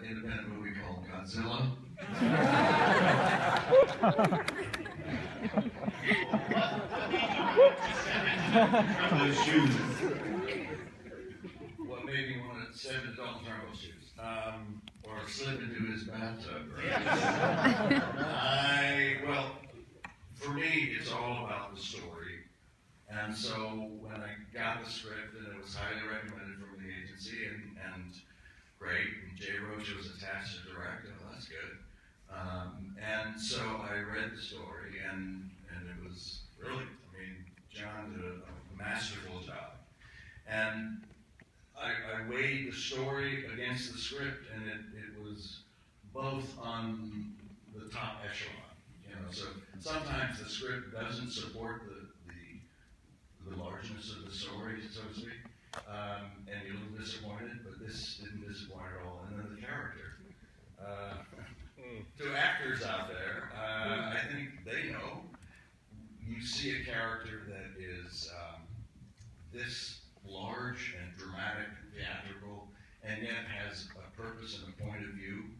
independent movie called Godzilla. Those shoes. What made me want to step into Dalton Trumbo shoes? Or slip into his bathtub, right? Well, for me, it's all about the story. And so when I got the script, and it was highly recommended from the agency, and great, and Jay Roach was attached to direct, oh, that's good. And so I read the story, and it was really, I mean, John did a masterful job. And I weighed the story against the script, and it was both on the top echelon. You know, so sometimes the script doesn't support the largeness of the story, so to speak, and you're a little disappointed, but this didn't disappoint at all. And then the character. To actors out there, I think they know. You see a character that is this large and dramatic, theatrical, and yet has a purpose and a point of view,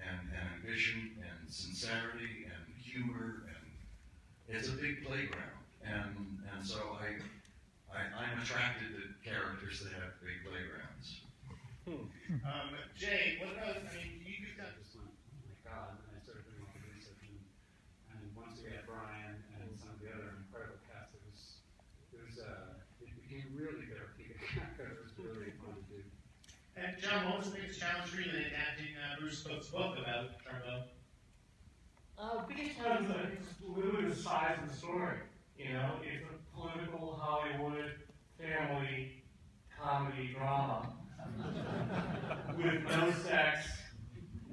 and ambition, and sincerity, and humor, and it's a big playground. And so I'm attracted to characters that have big playgrounds. Jay, what about, I mean, you've got this one, oh my God, and I started doing all the research, and once we had Bryan and some of the other incredible cast, it became really therapeutic. It was really fun to do. And John, what was the biggest challenge for you in adapting Bruce Cook's book about Trumbo? Biggest challenge is literally the size of the story. You know, it's a political Hollywood family comedy drama with no sex,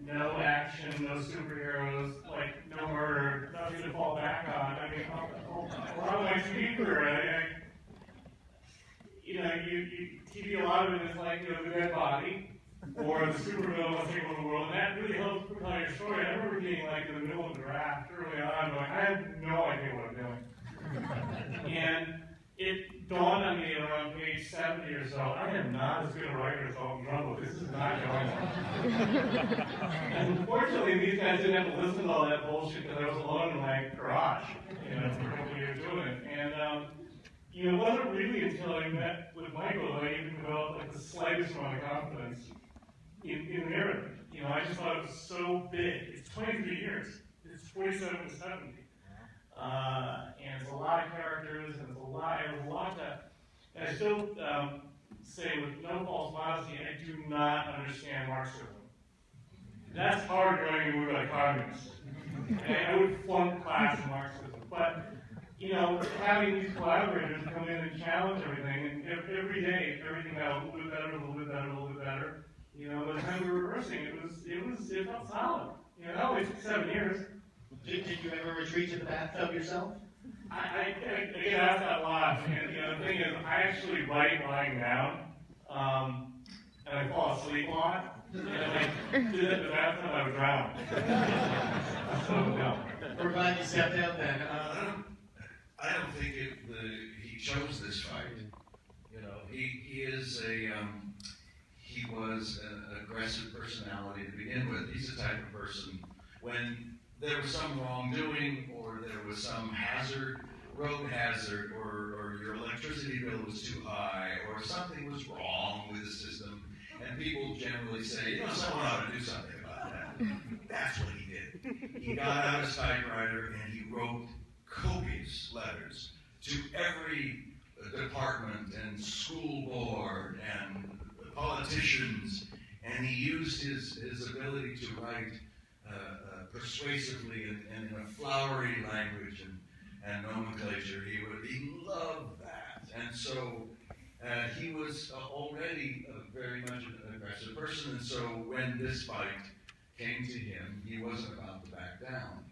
no action, no superheroes, like no murder, nothing to fall back on. I mean, a lot of my TV career, you know, TV, a lot of it is like, you know, the dead body, or the supervillain wants to take over the world, and that really helps tell your story. I remember being like in the middle of the draft early on, going, I have no idea what I'm doing. And it dawned on me around page 70 or so, I am not as good a writer as Dalton Trumbo. This is not going on. And unfortunately, these guys didn't have to listen to all that bullshit because I was alone in my garage, you know, for a couple of years doing it. And, you know, it wasn't really until I met with Michael that I even developed like the slightest amount of confidence in the narrative. You know, I just thought it was so big. It's 23 years. It's 47 to 70. And it's a lot of characters, and it's a lot that, and I still say with no false modesty, I do not understand Marxism. That's hard writing a movie like Communist. And I would flunk class in Marxism. But, you know, having these collaborators come in and challenge everything, and every day, everything got a little bit better, a little bit better, a little bit better. You know, by the time we were rehearsing, it felt solid. You know, it took 7 years. Did you ever retreat to the bathtub yourself? I get asked that a lot, and you know, the thing is, I actually write lying down, and I fall asleep a lot, and if I did that in the bathtub, I would drown. So, no. We're glad you stepped out then. I don't think he chose this fight. You know, he was an aggressive personality to begin with. He's the type of person, when there was some wrongdoing, or there was some hazard, road hazard, or your electricity bill was too high, or something was wrong with the system, and people generally say, you know, someone ought to do something about that. That's what he did. He got out his typewriter and he wrote copious letters to every department and school board and politicians, and he used his ability to write persuasively and in a flowery language and nomenclature. He loved that, and so he was already very much an aggressive person. And so when this fight came to him, he wasn't about to back down.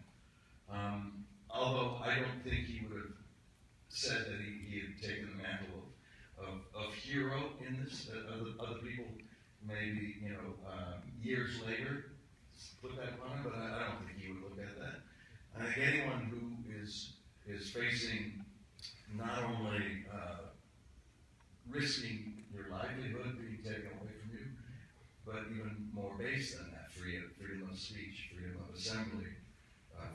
Although I don't think he would have said that he had taken the mantle of hero in this. Other people maybe, you know, years later put that on him, but I don't think he would look at that. I think anyone who is facing not only risking your livelihood being taken away from you, but even more base than that, freedom of speech, freedom of assembly,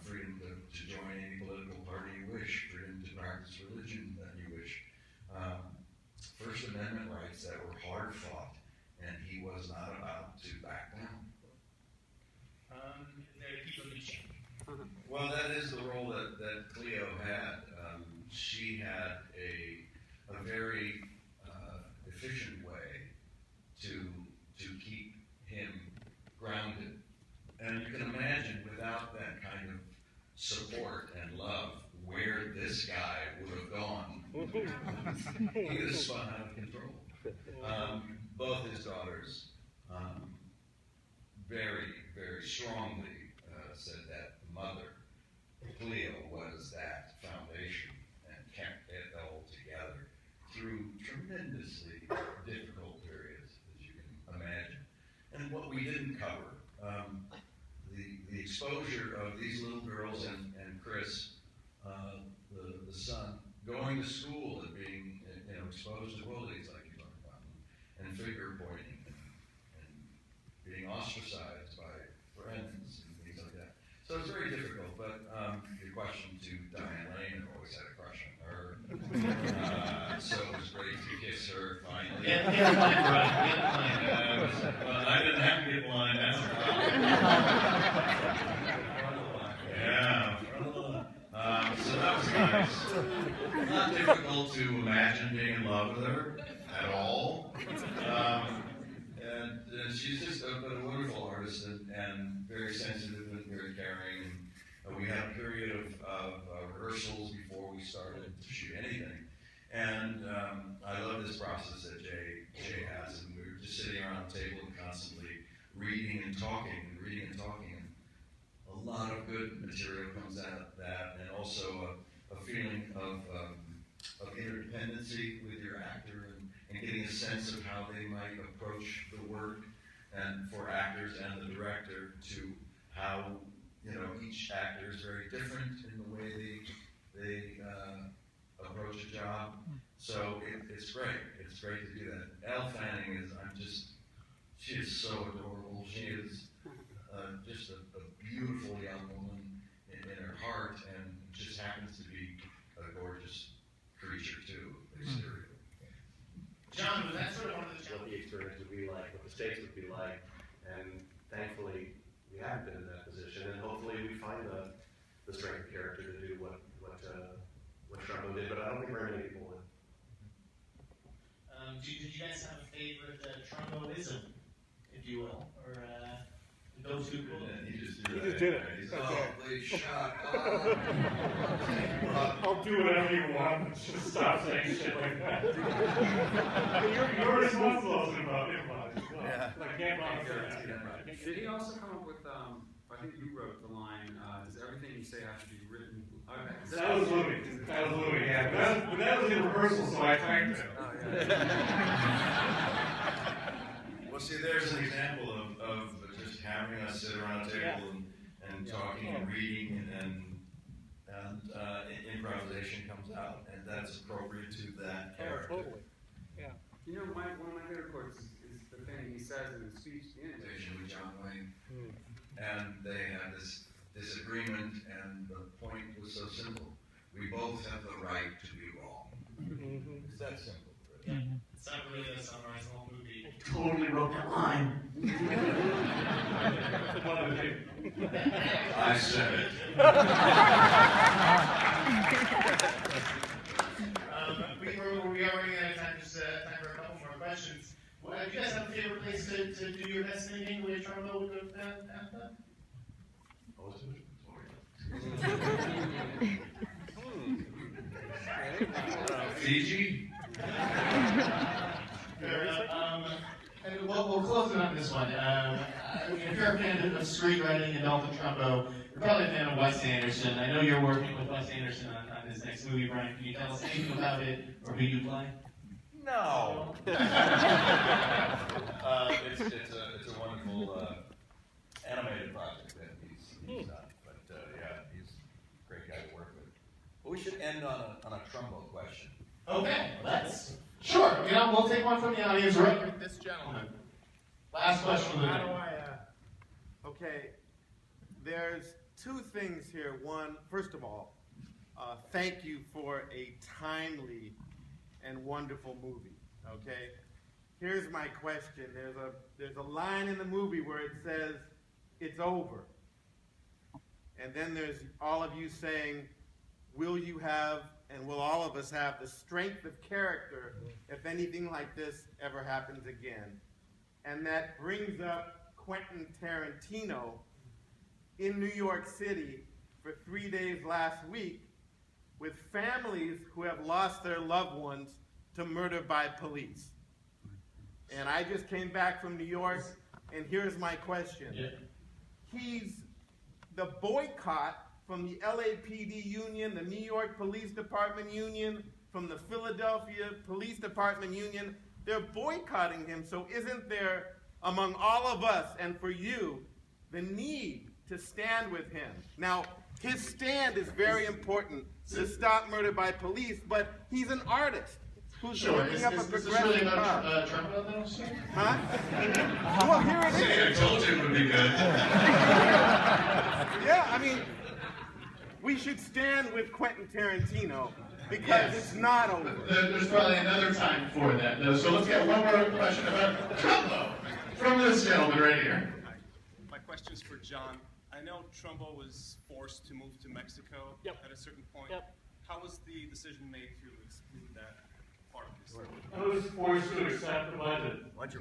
freedom to join any political party you wish, freedom to practice religion that you wish. First Amendment rights that were hard fought, and he was not about to back down. Well, that is the role that Cleo had. She had a very efficient way to keep him grounded. And you can imagine without that kind of support and love where this guy would have gone. He would have spun out of control. Both his daughters very, very strongly said that the mother, Cleo, was that foundation and kept it all together through tremendously difficult periods, as you can imagine. And what we didn't cover, the exposure of these little girls and Chris, the son, going to school and being exposed to bullies like you talked about, and figure pointing, and being ostracized by friends and things like that. So it's very difficult, but your question to Diane Lane, I've always had a crush on her. So it was great to kiss her finally. Well, I didn't have to get blind, that's a problem. Yeah. So that was nice. Not difficult to imagine being in love with her at all. And she's just a wonderful artist and very sensitive and very caring. And we had a period of rehearsals before we started to shoot anything. And I love this process that Jay has. And we were just sitting around the table and constantly reading and talking. And a lot of good material comes out of that, and also a feeling of interdependency with your actor and getting a sense of how they might approach the work, and for actors and the director to how each actor is very different in the way they approach a job. So it's great. It's great to do that. Elle Fanning she is so adorable. She is just a beautiful young woman in her heart, and just happens to be a gorgeous creature too. John, was that sort of one of the what the experience would be like, what the stakes would be like, and thankfully we haven't been in that position, and hopefully we find the strength of character to do what Trumbo did, but I don't think very many people would. Did you guys have a favorite Trumboism, if you will, or go-to quote? He just did it. He's please shut up. I'll do whatever you want. Just stop saying shit like that. You're responsible about it. Yeah. I can't promise that. Did he also come up with, I think you wrote the line, does everything you say have to be written? Okay. That was Louis, yeah. But that was in rehearsal, so I typed it. Oh, yeah. Well, see, there's an example of just having us sit around a table and talking and reading, and improvisation comes out, and that's appropriate to that character. Totally. Yeah. One of my favorite quotes is the thing he says in his speech at the end. With John Wayne, and they had this disagreement, and the point was so simple: we both have the right to be wrong. It's that simple. Really. Yeah. It's not really going to summarize the whole movie. I totally wrote that line. I said it. We are running out of time. Just time for a couple more questions. Well, do you guys have a favorite place to do your best thinking with Trumbo with that? Fiji? Fair enough. And we'll close it on this one. If you're a fan of screenwriting and Dalton Trumbo, you're probably a fan of Wes Anderson. I know you're working with Wes Anderson on his next movie, Bryan. Can you tell us anything about it or who you play? No. It's a wonderful animated project that he's done. But yeah, he's a great guy to work with. But we should end on a Trumbo question. Okay, let's. Sure. We'll take one from the audience right with this gentleman. Last question of the night. Okay, there's two things here. One, first of all, thank you for a timely and wonderful movie, okay? Here's my question. There's a line in the movie where it says, "It's over." And then there's all of you saying, will you have, and will all of us have, the strength of character if anything like this ever happens again? And that brings up Quentin Tarantino in New York City for 3 days last week with families who have lost their loved ones to murder by police. And I just came back from New York, and here's my question. He's the boycott from the LAPD union, the New York Police Department union, from the Philadelphia Police Department union, they're boycotting him. So isn't there, among all of us and for you, the need to stand with him? Now, his stand is very important to stop murder by police, but he's an artist who's looking up a progressive Is this really about cause. Trumbo, though? Huh? Well, here it is. I told you it would be good. Yeah, I mean, we should stand with Quentin Tarantino because it's not over. There's probably another time for that, though. So let's get one more question about Trumbo from this gentleman right here. My question is for John. I know Trumbo was forced to move to Mexico at a certain point. How was the decision made to exclude that part of the story? I was forced to accept the budget. Why'd you